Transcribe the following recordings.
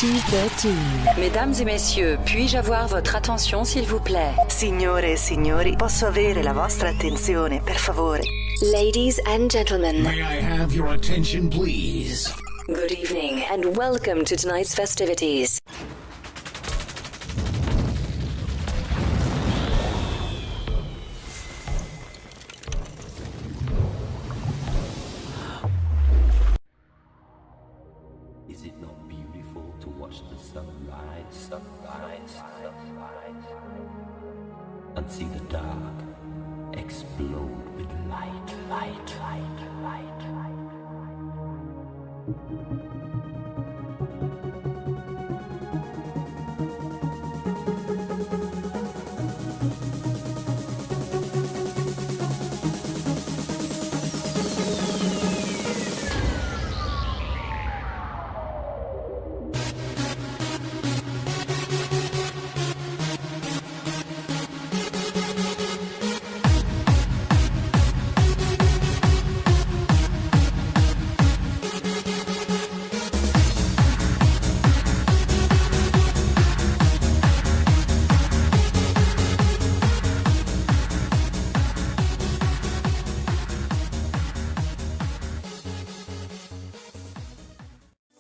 T13. Mesdames et messieurs, puis-je avoir votre attention s'il vous plaît? Signore e signori, posso avere la vostra attenzione, per favore? Ladies and gentlemen, May I have your attention, please? good evening and welcome to tonight's festivities. Is it not beautiful to watch the sunrise, and see the dark explode with light?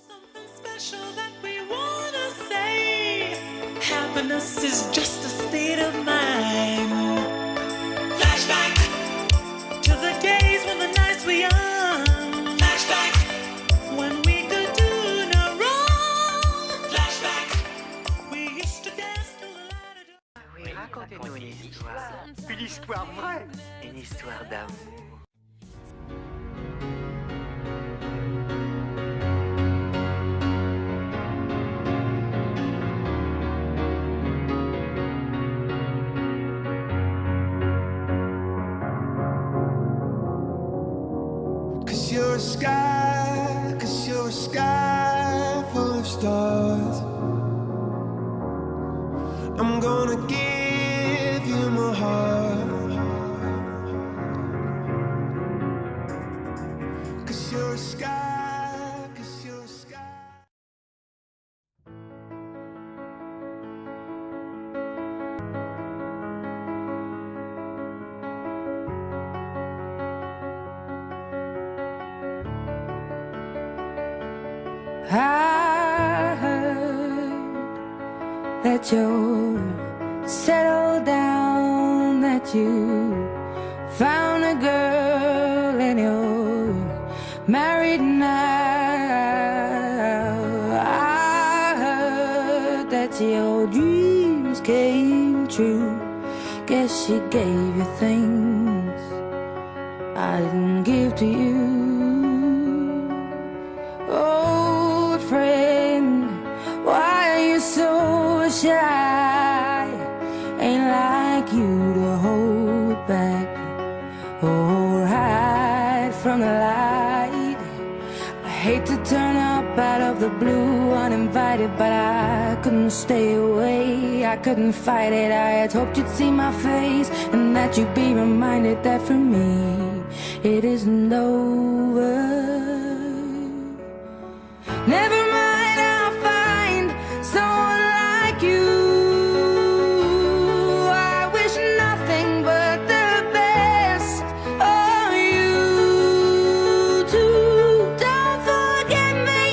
Something special that we wanna say. Happiness is just a state of mind. Flashback to the days when the nights were young. Flashback when we could do no wrong. Flashback we used to dance till the light of dawn. Oui, racontez-nous une histoire. Une histoire vraie. Une histoire d'amour. Cause you're a sky full of stars. I'm gonna give you my heart. Cause you're a sky, cause you're a sky. I heard that you're settled down, that you found a girl and you're married now. I heard that your dreams came true. Guess she gave you things I didn't give to you. Old friend, why are you so shy? Ain't like you to hold back or hide from the light. I hate to turn up out of the blue uninvited, but I couldn't stay away. I couldn't fight it. I had hoped you'd see my face and that you'd be reminded that for me it isn't over. Never mind, I'll find someone like you. I wish nothing but the best of you too. Don't forget me,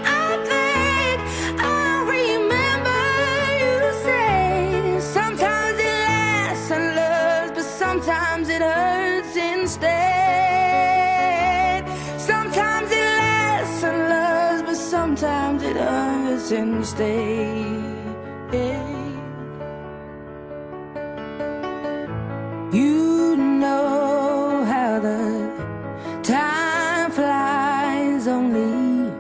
I beg. I remember you say sometimes it lasts and loves, but sometimes it hurts instead. Sometimes it lasts and loves, but sometimes it hurts instead. You know how the time flies. Only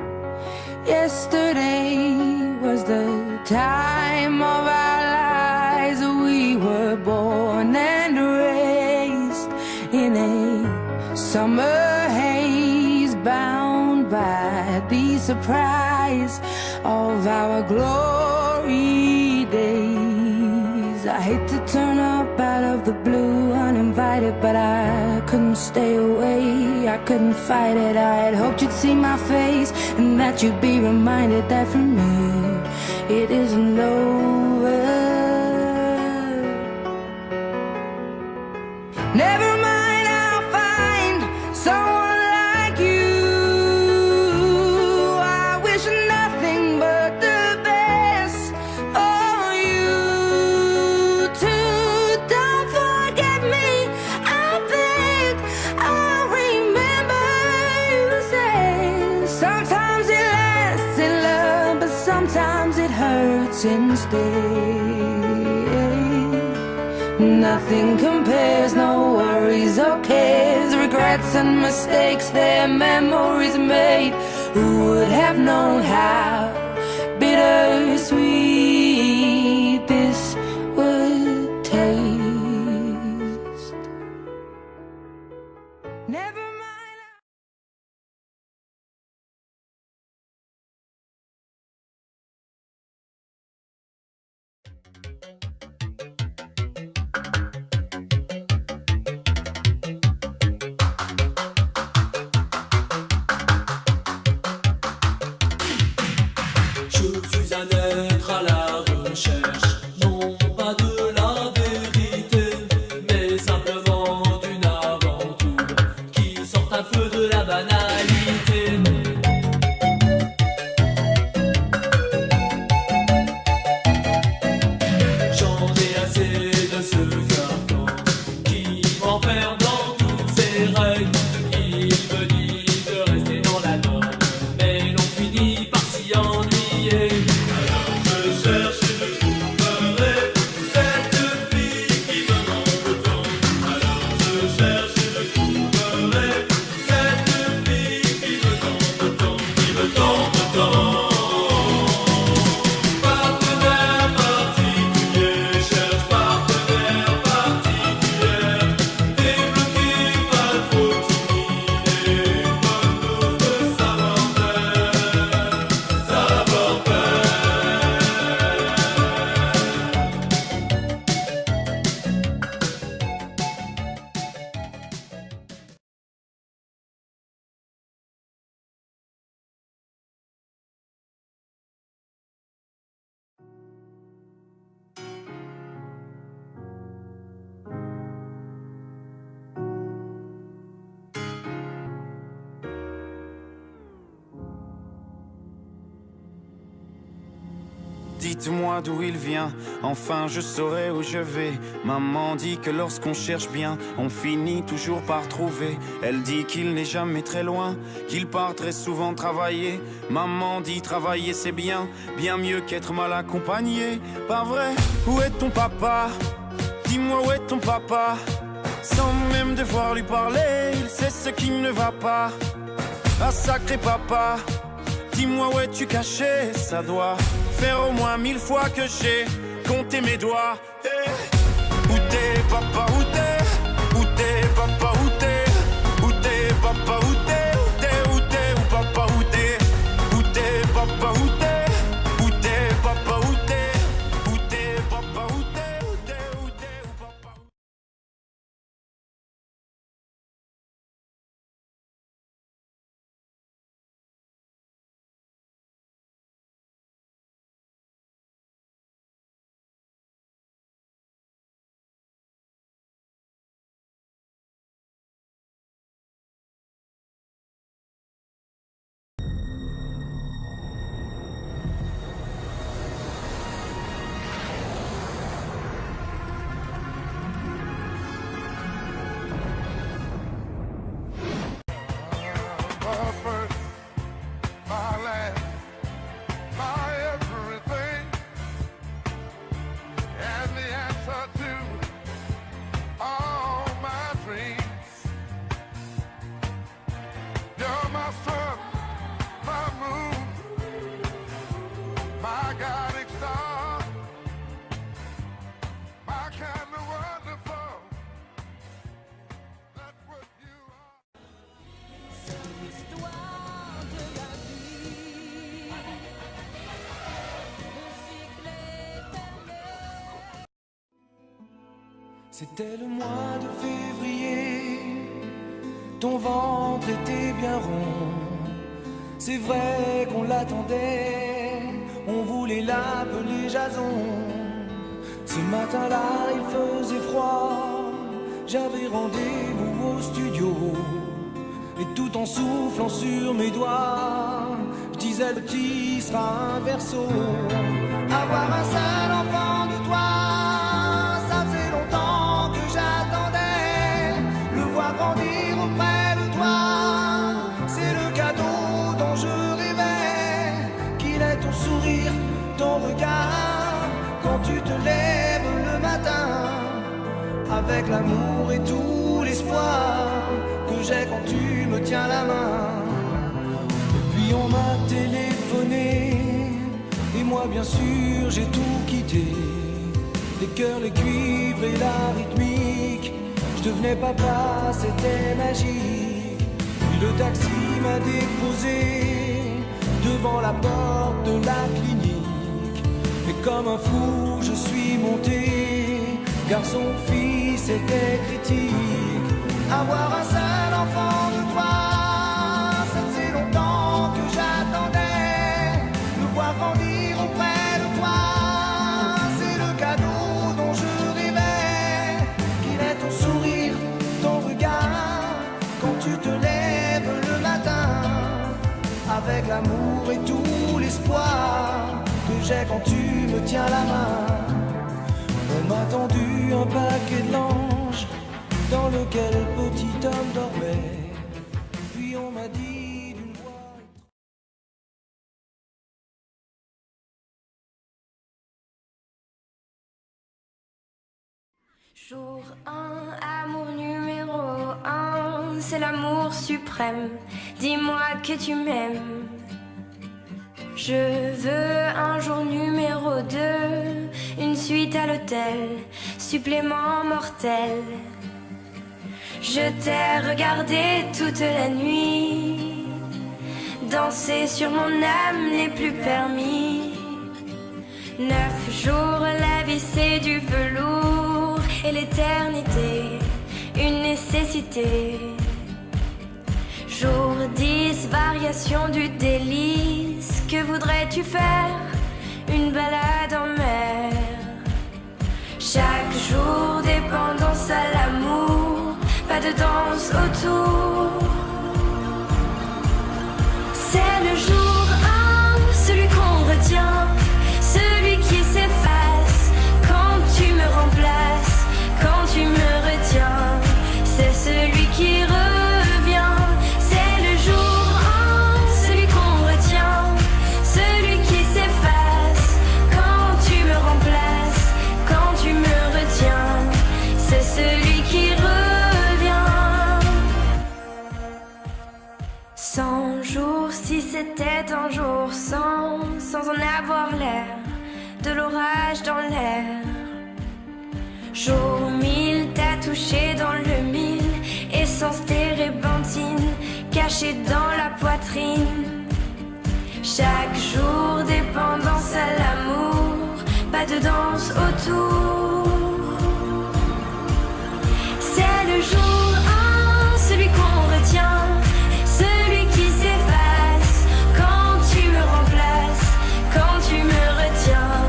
yesterday was the time of our lives. We were born and raised in a summer haze, bound by the surprise of our glory days. I hate to turn up out of the blue uninvited, but I couldn't stay away. I couldn't fight it. I had hoped you'd see my face and that you'd be reminded that for me sometimes it hurts instead. Nothing compares, no worries or cares, regrets and mistakes, their memories made. Who would have known how bittersweet this would taste? Never mind. Je suis un être à la recherche, non pas de la vérité, mais simplement d'une aventure qui sort un peu de la banalité. J'en ai assez de ce carcan qui m'enferme dans toutes ses règles. Il me dit de rester dans la norme, mais l'on finit par s'y ennuyer. Alors je cherche et je trouverai cette fille qui me manque tant. Alors je cherche et je trouverai cette fille qui me tente tant, qui me tente tant. Partenaire particulier, cherche partenaire particulier, débloqué pas trop timide, une bonne dose de savoir-faire, savoir-faire. Dites-moi d'où il vient, enfin je saurai où je vais. Maman dit que lorsqu'on cherche bien, on finit toujours par trouver. Elle dit qu'il n'est jamais très loin, qu'il part très souvent travailler. Maman dit travailler c'est bien, bien mieux qu'être mal accompagné. Pas vrai? Où est ton papa? Dis-moi où est ton papa? Sans même devoir lui parler, il sait ce qui ne va pas. Ah sacré papa, dis-moi où es-tu caché? Ça doit faire au moins 1000 fois que j'ai compté mes doigts. Eh, où t'es papa, où t'es? Où t'es papa, où t'es? Où t'es papa, où t'es? Où t'es, où t'es, où papa, où t'es? Où t'es papa, où t'es? Où t'es papa, où t'es? Où t'es papa, où t'es? Où t'es, où t'es, où papa, où t'es? C'était le mois de février, ton ventre était bien rond. C'est vrai qu'on l'attendait, on voulait l'appeler Jason. Ce matin-là, il faisait froid, j'avais rendez-vous au studio. Et tout en soufflant sur mes doigts, je disais le petit sera un verso. Avoir un seul enfant de toi, ça faisait longtemps que j'attendais. Le voir grandir auprès de toi, c'est le cadeau dont je rêvais. Qu'il ait ton sourire ton regard quand tu te lèves le matin, avec l'amour et tout l'espoir que j'ai quand tu me tiens la main. Et puis on m'a téléphoné, et moi bien sûr j'ai tout quitté. Les cœurs, les cuivres et la rythmique, je devenais papa, c'était magique. Puis le taxi m'a déposé devant la porte de la clinique. Et comme un fou je suis monté, car son fils était critique. Avoir un seul enfant de toi, ça faisait longtemps que j'attendais. Le voir grandir auprès de toi, c'est le cadeau dont je rêvais. Qu'il ait ton sourire, ton regard, quand tu te lèves le matin, avec l'amour et tout l'espoir que j'ai quand tu me tiens la main. On m'a tendu un paquet de linge dans lequel le petit homme dormait. Puis on m'a dit d'une voix... Jour 1, amour numéro 1, c'est l'amour suprême. Dis-moi que tu m'aimes. Je veux un jour numéro 2, une suite à l'hôtel, supplément mortel. Je t'ai regardé toute la nuit, danser sur mon âme n'est plus permis. 9 jours, la vie c'est du velours, et l'éternité, une nécessité. Jour 10, variation du délice, que voudrais-tu faire? Une balade en mer. Chaque jour, dépendance à l'amour, pas de danse autour. C'est le jour 1, celui qu'on retient, celui qui s'efface quand tu me remplaces, quand tu me retiens. C'est celui qui revient. C'est le jour 1, celui qu'on retient, celui qui s'efface quand tu me remplaces, quand tu me retiens. C'est celui qui revient. 100 jours, si c'était un jour sans en avoir l'air, de l'orage dans l'air. Jour 1000, t'as touché dans le 1000, essence térébenthine, cachée dans la poitrine. Chaque jour, dépendance à l'amour, pas de danse autour. C'est le jour 1, celui qu'on retient, celui qui s'efface quand tu me remplaces, quand tu me retiens.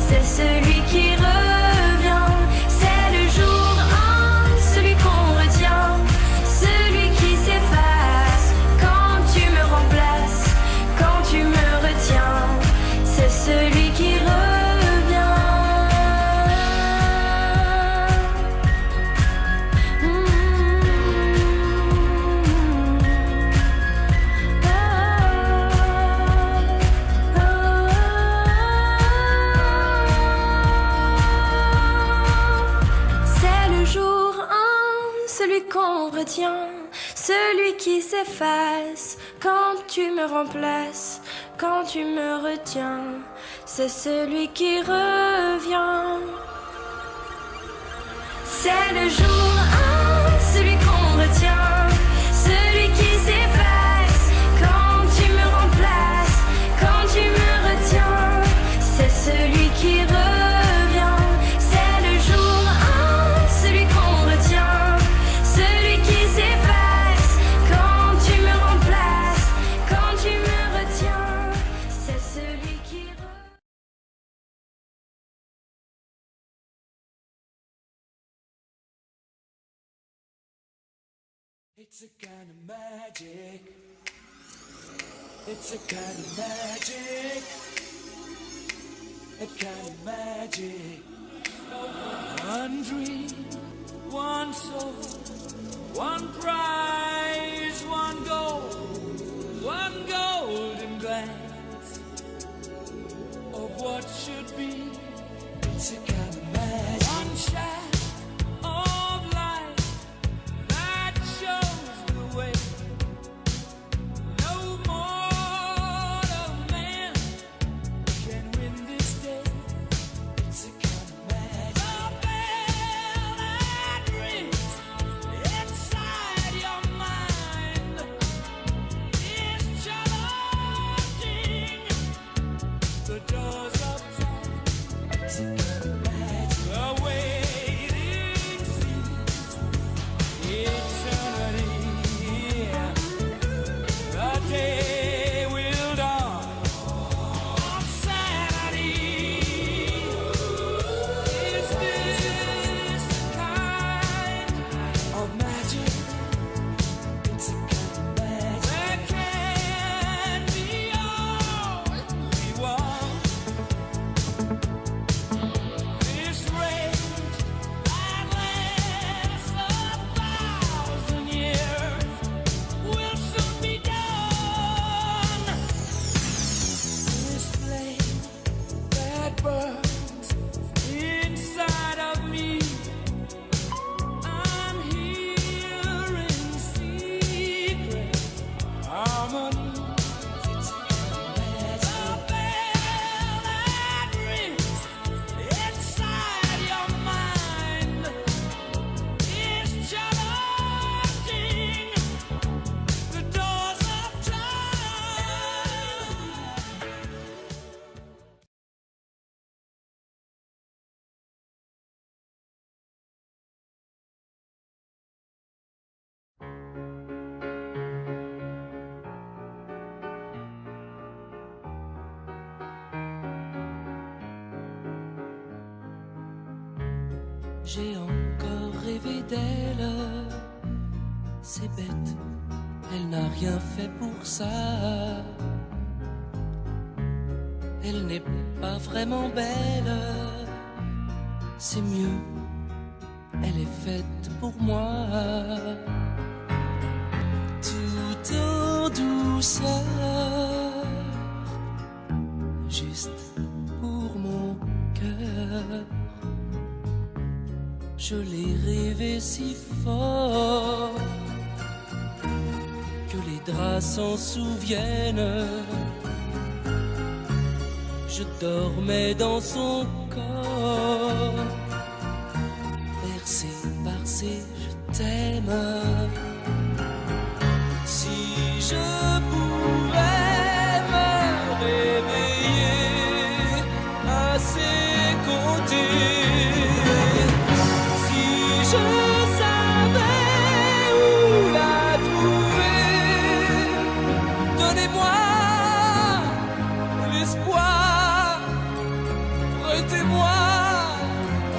C'est celui qui revient. C'est le jour 1, celui qu'on retient, celui qui s'efface quand tu me remplaces, quand tu me retiens. C'est celui qui revient. Celui qui s'efface quand tu me remplaces, quand tu me retiens. C'est celui qui revient. C'est le jour 1, celui qu'on retient, celui qui s'efface quand tu me remplaces, quand tu me retiens. C'est celui qui revient. C'est le jour 1, celui qu'on retient, celui qui s'efface quand tu me remplaces, quand tu me retiens. C'est celui qui revient. It's a kind of magic. It's a kind of magic. A kind of magic. One dream, one soul, one prize, one goal, one golden glance of what to be. It's a kind of magic. One shot of light that shows the way. No mortal man can win this day. It's a kind of magic. The bell that rings inside your mind is challenging the doors of time. It's a kind of magic. The waiting seems eternity. The day will dawn on Saturday. Is this the kind of magic? It's a kind of magic that can be all we want. This rage that lasts 1,000 years will soon be done. This flame that burns inside of me, I'm hearing secret harmonies. The bell that rings inside your mind is challenging the doors of time. J'ai encore rêvé d'elle, c'est bête, elle n'a rien fait pour ça. Elle n'est pas vraiment belle, c'est mieux, elle est faite pour moi. Tout en douceur, juste pour mon cœur. Je l'ai rêvé si fort que les draps s'en souviennent. Je dormais dans son corps, bercé par ses je t'aime. Si je pouvais me réveiller à ses côtés, je savais où la trouver. Donnez-moi l'espoir, prêtez-moi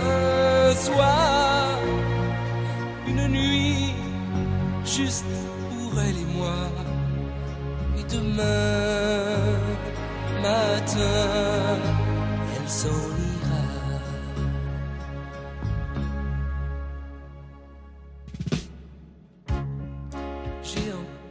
un soir, une nuit juste pour elle et moi. Et demain matin, elle s'en ira. J'ai encore